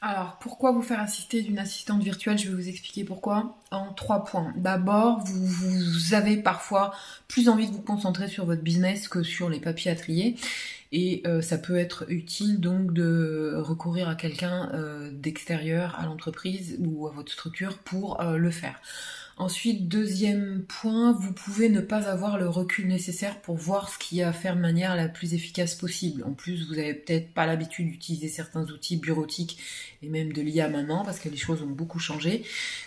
Alors, pourquoi vous faire assister d'une assistante virtuelle? Je vais vous expliquer pourquoi en 3 points. D'abord, vous avez parfois plus envie de vous concentrer sur votre business que sur les papiers à trier. Et ça peut être utile donc de recourir à quelqu'un d'extérieur à l'entreprise ou à votre structure pour le faire. Ensuite, deuxième point, vous pouvez ne pas avoir le recul nécessaire pour voir ce qu'il y a à faire de manière la plus efficace possible. En plus, vous avez peut-être pas l'habitude d'utiliser certains outils bureautiques et même de l'IA maintenant parce que les choses ont beaucoup changé.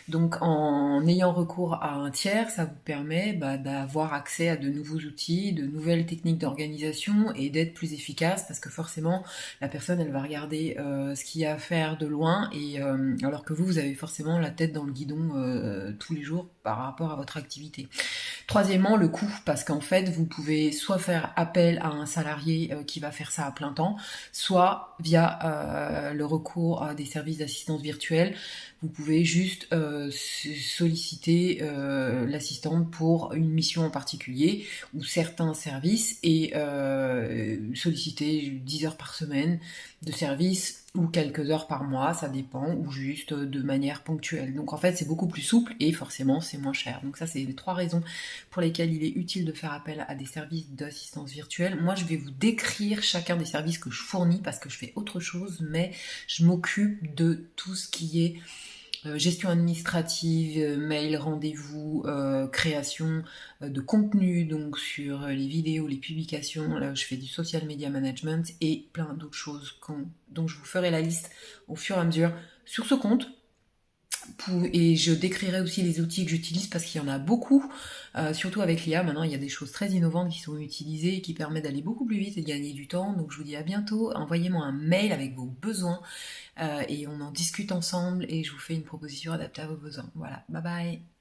Donc, en ayant recours à un tiers, ça vous permet d'avoir accès à de nouveaux outils, de nouvelles techniques d'organisation et d'être plus efficace parce que forcément, la personne, elle va regarder ce qu'il y a à faire de loin et alors que vous avez forcément la tête dans le guidon tous les jours par rapport à votre activité. Troisièmement, le coût, parce qu'en fait, vous pouvez soit faire appel à un salarié qui va faire ça à plein temps, soit via le recours à des services d'assistance virtuelle, vous pouvez juste solliciter l'assistante pour une mission en particulier ou certains services et solliciter 10 heures par semaine de service ou quelques heures par mois, ça dépend, ou juste de manière ponctuelle. Donc en fait, c'est beaucoup plus souple et forcément, c'est moins cher. Donc ça, c'est les 3 raisons pour lesquelles il est utile de faire appel à des services d'assistance virtuelle. Moi, je vais vous décrire chacun des services que je fournis parce que je fais autre chose, mais je m'occupe de tout ce qui est gestion administrative, mail, rendez-vous, création de contenu, donc sur les vidéos, les publications, là je fais du social media management et plein d'autres choses dont je vous ferai la liste au fur et à mesure sur ce compte. Et je décrirai aussi les outils que j'utilise parce qu'il y en a beaucoup, surtout avec l'IA. Maintenant, il y a des choses très innovantes qui sont utilisées et qui permettent d'aller beaucoup plus vite et de gagner du temps. Donc, je vous dis à bientôt. Envoyez-moi un mail avec vos besoins et on en discute ensemble et je vous fais une proposition adaptée à vos besoins. Voilà, bye bye.